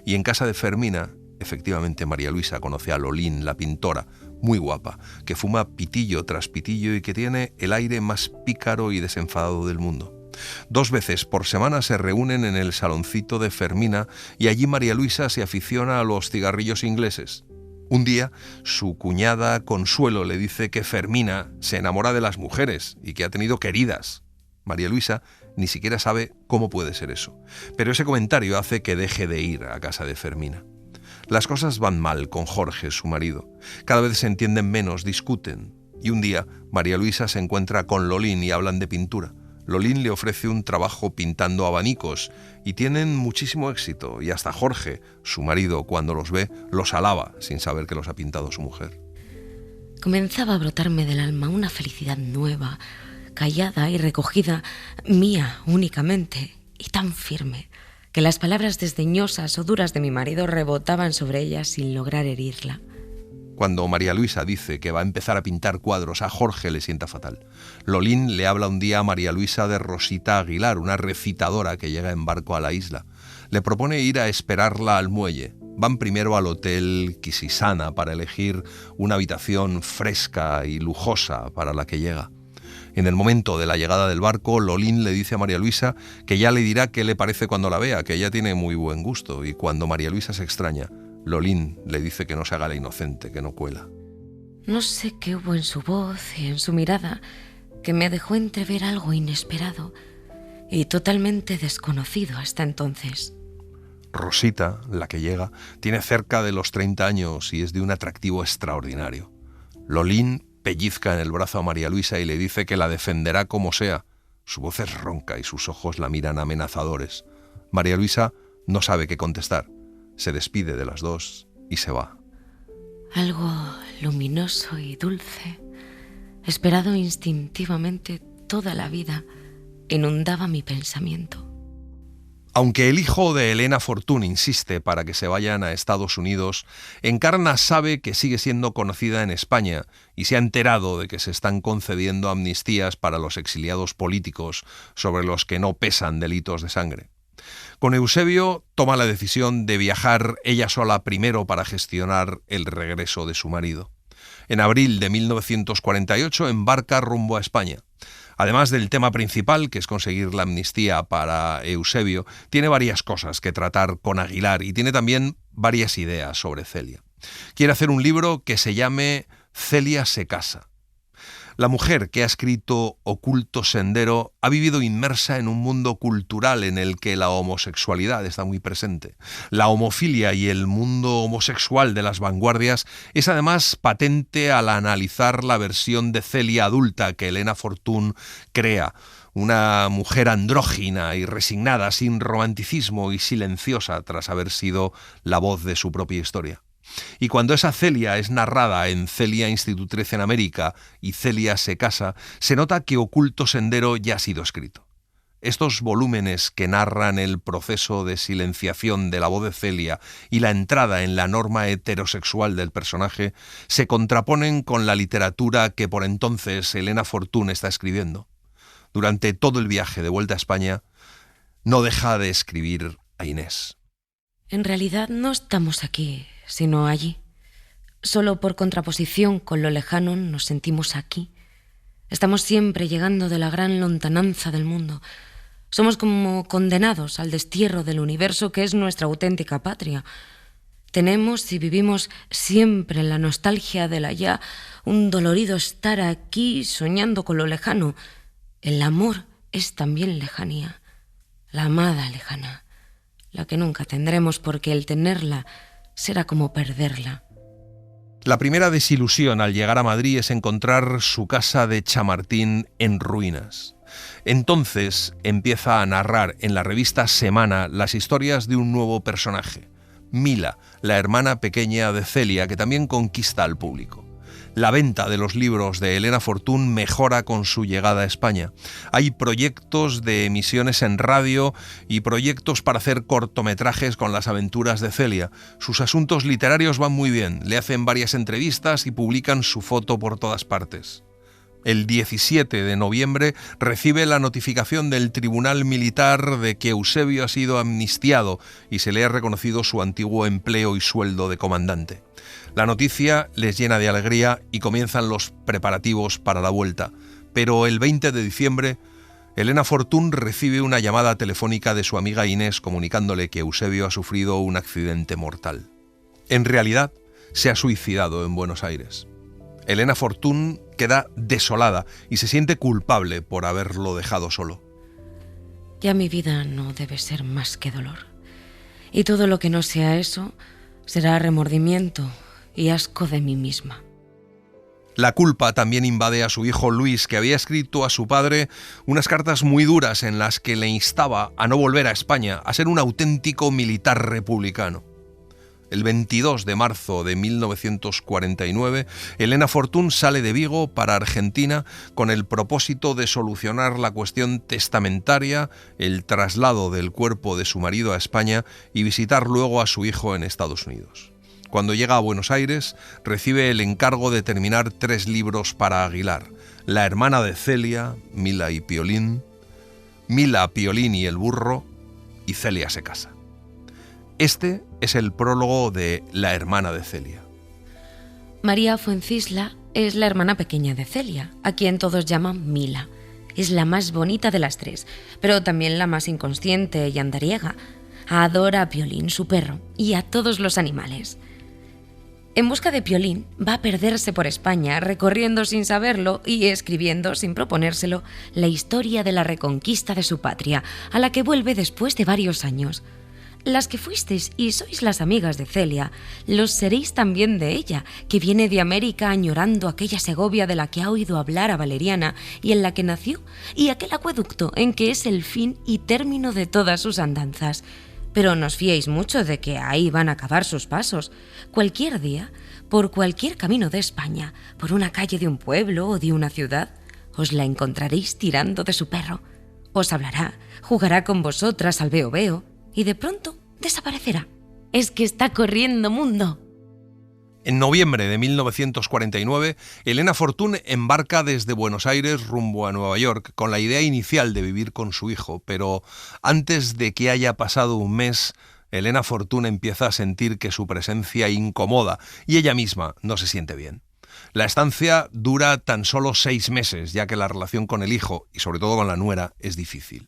Y en casa de Fermina, efectivamente, María Luisa conoce a Lolín, la pintora, muy guapa, que fuma pitillo tras pitillo y que tiene el aire más pícaro y desenfadado del mundo. 2 veces por semana se reúnen en el saloncito de Fermina y allí María Luisa se aficiona a los cigarrillos ingleses. Un día, su cuñada Consuelo le dice que Fermina se enamora de las mujeres y que ha tenido queridas. María Luisa ni siquiera sabe cómo puede ser eso, pero ese comentario hace que deje de ir a casa de Fermina. Las cosas van mal con Jorge, su marido. Cada vez se entienden menos, discuten. Y un día, María Luisa se encuentra con Lolín y hablan de pintura. Lolín le ofrece un trabajo pintando abanicos y tienen muchísimo éxito, y hasta Jorge, su marido, cuando los ve, los alaba sin saber que los ha pintado su mujer. Comenzaba a brotarme del alma una felicidad nueva, callada y recogida, mía únicamente, y tan firme, que las palabras desdeñosas o duras de mi marido rebotaban sobre ella sin lograr herirla. Cuando María Luisa dice que va a empezar a pintar cuadros, a Jorge le sienta fatal. Lolín le habla un día a María Luisa de Rosita Aguilar, una recitadora que llega en barco a la isla. Le propone ir a esperarla al muelle. Van primero al hotel Quisisana para elegir una habitación fresca y lujosa para la que llega. En el momento de la llegada del barco, Lolín le dice a María Luisa que ya le dirá qué le parece cuando la vea, que ella tiene muy buen gusto, y cuando María Luisa se extraña, Lolín le dice que no se haga la inocente, que no cuela. No sé qué hubo en su voz y en su mirada que me dejó entrever algo inesperado y totalmente desconocido hasta entonces. Rosita, la que llega, tiene cerca de los 30 años y es de un atractivo extraordinario. Lolín pellizca en el brazo a María Luisa y le dice que la defenderá como sea. Su voz es ronca y sus ojos la miran amenazadores. María Luisa no sabe qué contestar. Se despide de las dos y se va. Algo luminoso y dulce, esperado instintivamente toda la vida, inundaba mi pensamiento. Aunque el hijo de Elena Fortún insiste para que se vayan a Estados Unidos, Encarna sabe que sigue siendo conocida en España y se ha enterado de que se están concediendo amnistías para los exiliados políticos sobre los que no pesan delitos de sangre. Con Eusebio toma la decisión de viajar ella sola primero para gestionar el regreso de su marido. En abril de 1948 embarca rumbo a España. Además del tema principal, que es conseguir la amnistía para Eusebio, tiene varias cosas que tratar con Aguilar y tiene también varias ideas sobre Celia. Quiere hacer un libro que se llame Celia se casa. La mujer que ha escrito Oculto Sendero ha vivido inmersa en un mundo cultural en el que la homosexualidad está muy presente. La homofilia y el mundo homosexual de las vanguardias es además patente al analizar la versión de Celia adulta que Elena Fortún crea. Una mujer andrógina y resignada, sin romanticismo y silenciosa tras haber sido la voz de su propia historia. Y cuando esa Celia es narrada en Celia Institutriz en América y Celia se casa, se nota que Oculto Sendero ya ha sido escrito. Estos volúmenes que narran el proceso de silenciación de la voz de Celia y la entrada en la norma heterosexual del personaje se contraponen con la literatura que por entonces Elena Fortún está escribiendo. Durante todo el viaje de vuelta a España, no deja de escribir a Inés. En realidad no estamos aquí, sino allí. Solo por contraposición con lo lejano nos sentimos aquí. Estamos siempre llegando de la gran lontananza del mundo. Somos como condenados al destierro del universo que es nuestra auténtica patria. Tenemos y vivimos siempre en la nostalgia del allá, un dolorido estar aquí soñando con lo lejano. El amor es también lejanía, la amada lejana, la que nunca tendremos porque el tenerla será como perderla. La primera desilusión al llegar a Madrid es encontrar su casa de Chamartín en ruinas. Entonces empieza a narrar en la revista Semana las historias de un nuevo personaje, Mila, la hermana pequeña de Celia, que también conquista al público. La venta de los libros de Elena Fortún mejora con su llegada a España. Hay proyectos de emisiones en radio y proyectos para hacer cortometrajes con las aventuras de Celia. Sus asuntos literarios van muy bien, le hacen varias entrevistas y publican su foto por todas partes. El 17 de noviembre recibe la notificación del Tribunal Militar de que Eusebio ha sido amnistiado y se le ha reconocido su antiguo empleo y sueldo de comandante. La noticia les llena de alegría y comienzan los preparativos para la vuelta. Pero el 20 de diciembre, Elena Fortún recibe una llamada telefónica de su amiga Inés comunicándole que Eusebio ha sufrido un accidente mortal. En realidad, se ha suicidado en Buenos Aires. Elena Fortún queda desolada y se siente culpable por haberlo dejado solo. Ya mi vida no debe ser más que dolor. Y todo lo que no sea eso será remordimiento y asco de mí misma. La culpa también invade a su hijo Luis, que había escrito a su padre unas cartas muy duras en las que le instaba a no volver a España, a ser un auténtico militar republicano. El 22 de marzo de 1949, Elena Fortún sale de Vigo para Argentina con el propósito de solucionar la cuestión testamentaria, el traslado del cuerpo de su marido a España y visitar luego a su hijo en Estados Unidos. Cuando llega a Buenos Aires, recibe el encargo de terminar 3 libros para Aguilar: La hermana de Celia, Mila y Piolín, Mila, Piolín y el burro, y Celia se casa. Este es el prólogo de La hermana de Celia. María Fuencisla es la hermana pequeña de Celia, a quien todos llaman Mila. Es la más bonita de las 3, pero también la más inconsciente y andariega. Adora a Piolín, su perro, y a todos los animales. En busca de Piolín, va a perderse por España, recorriendo sin saberlo y escribiendo, sin proponérselo, la historia de la reconquista de su patria, a la que vuelve después de varios años. Las que fuisteis y sois las amigas de Celia, los seréis también de ella, que viene de América añorando aquella Segovia de la que ha oído hablar a Valeriana y en la que nació, y aquel acueducto en que es el fin y término de todas sus andanzas. Pero no os fiéis mucho de que ahí van a acabar sus pasos. Cualquier día, por cualquier camino de España, por una calle de un pueblo o de una ciudad, os la encontraréis tirando de su perro. Os hablará, jugará con vosotras al veo-veo, y de pronto desaparecerá. Es que está corriendo mundo. En noviembre de 1949, Elena Fortún embarca desde Buenos Aires rumbo a Nueva York con la idea inicial de vivir con su hijo, pero antes de que haya pasado un mes, Elena Fortún empieza a sentir que su presencia incomoda y ella misma no se siente bien. La estancia dura tan solo 6 meses, ya que la relación con el hijo, y sobre todo con la nuera, es difícil.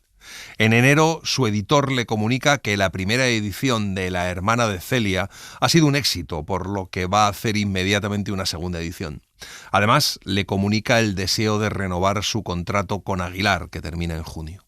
En enero, su editor le comunica que la primera edición de La hermana de Celia ha sido un éxito, por lo que va a hacer inmediatamente una segunda edición. Además, le comunica el deseo de renovar su contrato con Aguilar, que termina en junio.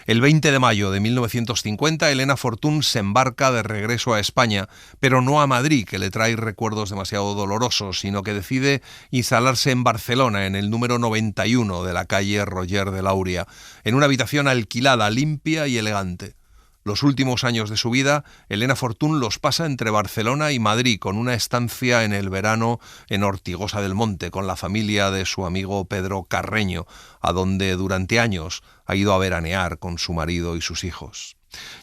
El 20 de mayo de 1950, Elena Fortún se embarca de regreso a España, pero no a Madrid, que le trae recuerdos demasiado dolorosos, sino que decide instalarse en Barcelona, en el número 91 de la calle Roger de Lauria, en una habitación alquilada, limpia y elegante. Los últimos años de su vida, Elena Fortún los pasa entre Barcelona y Madrid, con una estancia en el verano en Ortigosa del Monte, con la familia de su amigo Pedro Carreño, a donde durante años ha ido a veranear con su marido y sus hijos.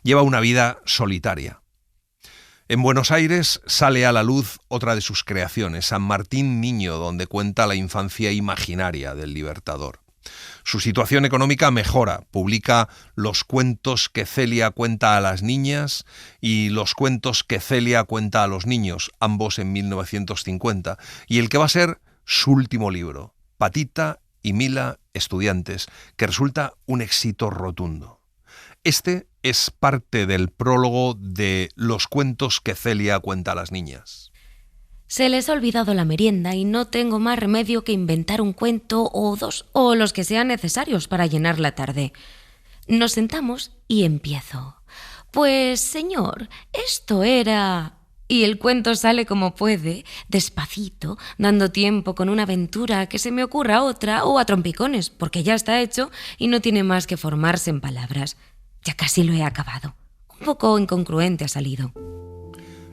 Lleva una vida solitaria. En Buenos Aires sale a la luz otra de sus creaciones, San Martín Niño, donde cuenta la infancia imaginaria del Libertador. Su situación económica mejora, publica Los cuentos que Celia cuenta a las niñas y Los cuentos que Celia cuenta a los niños, ambos en 1950, y el que va a ser su último libro, Patita y Mila, estudiantes, que resulta un éxito rotundo. Este es parte del prólogo de Los cuentos que Celia cuenta a las niñas. Se les ha olvidado la merienda y no tengo más remedio que inventar un cuento o 2 o los que sean necesarios para llenar la tarde. Nos sentamos y empiezo. Pues, señor, esto era... Y el cuento sale como puede, despacito, dando tiempo con una aventura que se me ocurra otra o a trompicones, porque ya está hecho y no tiene más que formarse en palabras. Ya casi lo he acabado. Un poco incongruente ha salido.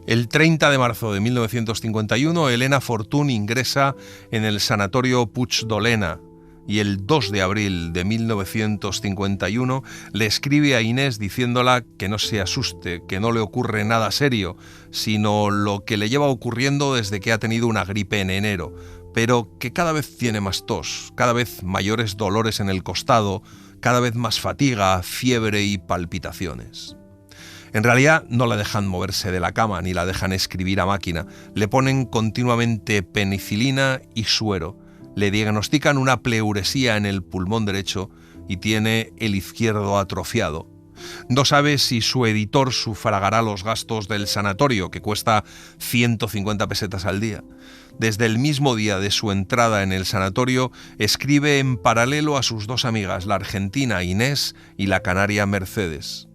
El 30 de marzo de 1951, Elena Fortún ingresa en el Sanatorio Puig d'Olena y el 2 de abril de 1951 le escribe a Inés diciéndola que no se asuste, que no le ocurre nada serio, sino lo que le lleva ocurriendo desde que ha tenido una gripe en enero, pero que cada vez tiene más tos, cada vez mayores dolores en el costado, cada vez más fatiga, fiebre y palpitaciones. En realidad no la dejan moverse de la cama ni la dejan escribir a máquina. Le ponen continuamente penicilina y suero. Le diagnostican una pleuresía en el pulmón derecho y tiene el izquierdo atrofiado. No sabe si su editor sufragará los gastos del sanatorio, que cuesta 150 pesetas al día. Desde el mismo día de su entrada en el sanatorio, escribe en paralelo a sus dos amigas, la argentina Inés y la canaria Mercedes.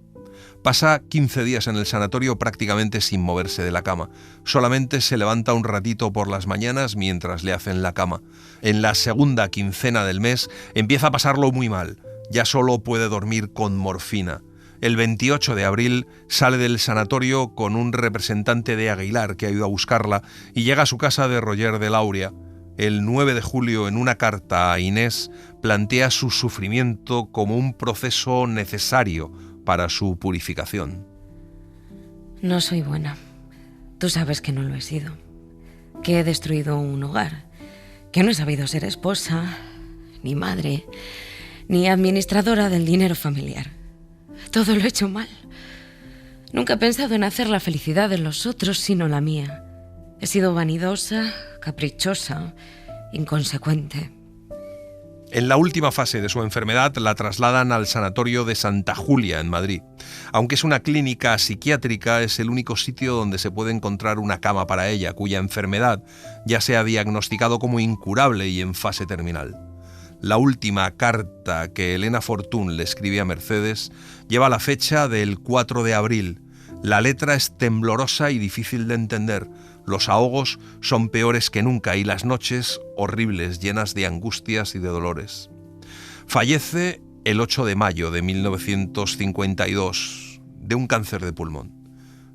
Pasa 15 días en el sanatorio prácticamente sin moverse de la cama. Solamente se levanta un ratito por las mañanas mientras le hacen la cama. En la segunda quincena del mes empieza a pasarlo muy mal. Ya solo puede dormir con morfina. El 28 de abril sale del sanatorio con un representante de Aguilar que ha ido a buscarla y llega a su casa de Roger de Lauria. El 9 de julio, en una carta a Inés, plantea su sufrimiento como un proceso necesario para su purificación. No soy buena. Tú sabes que no lo he sido. Que he destruido un hogar. Que no he sabido ser esposa, ni madre, ni administradora del dinero familiar. Todo lo he hecho mal. Nunca he pensado en hacer la felicidad de los otros, sino la mía. He sido vanidosa, caprichosa, inconsecuente. En la última fase de su enfermedad la trasladan al sanatorio de Santa Julia, en Madrid. Aunque es una clínica psiquiátrica, es el único sitio donde se puede encontrar una cama para ella, cuya enfermedad ya se ha diagnosticado como incurable y en fase terminal. La última carta que Elena Fortún le escribe a Mercedes lleva la fecha del 4 de abril. La letra es temblorosa y difícil de entender. Los ahogos son peores que nunca y las noches horribles, llenas de angustias y de dolores. Fallece el 8 de mayo de 1952 de un cáncer de pulmón.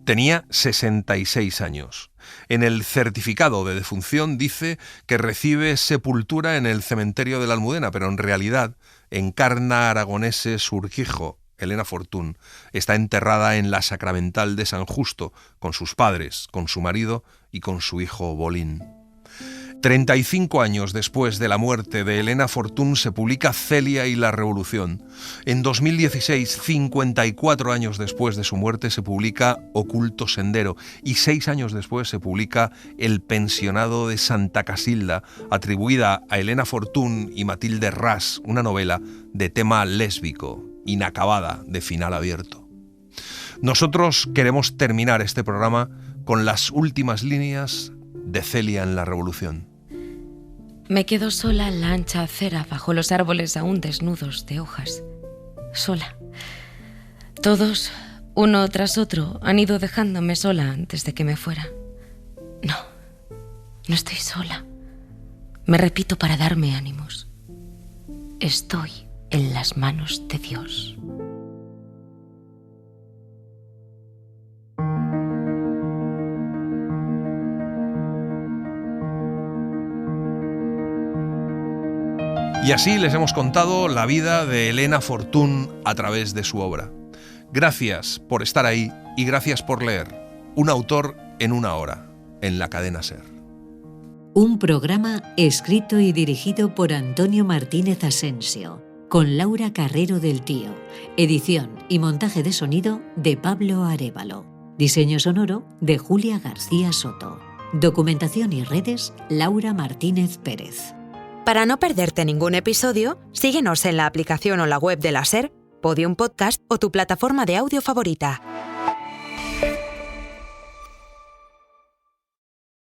Tenía 66 años. En el certificado de defunción dice que recibe sepultura en el cementerio de la Almudena, pero en realidad en Carna Aragoneses Urquijo, Elena Fortún está enterrada en la Sacramental de San Justo, con sus padres, con su marido y con su hijo Bolín. 35 años después de la muerte de Elena Fortún se publica Celia y la Revolución. En 2016, 54 años después de su muerte, se publica Oculto Sendero y 6 años después se publica El pensionado de Santa Casilda, atribuida a Elena Fortún y Matilde Ras, una novela de tema lésbico, inacabada, de final abierto. Nosotros queremos terminar este programa con las últimas líneas de Celia en la Revolución. Me quedo sola en la ancha acera bajo los árboles aún desnudos de hojas. Sola. Todos, uno tras otro, han ido dejándome sola antes de que me fuera. No estoy sola. Me repito para darme ánimos. Estoy en las manos de Dios. Y así les hemos contado la vida de Elena Fortún a través de su obra. Gracias por estar ahí y gracias por leer. Un autor en una hora, en la cadena SER. Un programa escrito y dirigido por Antonio Martínez Asensio, con Laura Carrero del Tío. Edición y montaje de sonido de Pablo Arévalo. Diseño sonoro de Julia García Soto. Documentación y redes, Laura Martínez Pérez. Para no perderte ningún episodio, síguenos en la aplicación o la web de la SER, Podium Podcast o tu plataforma de audio favorita.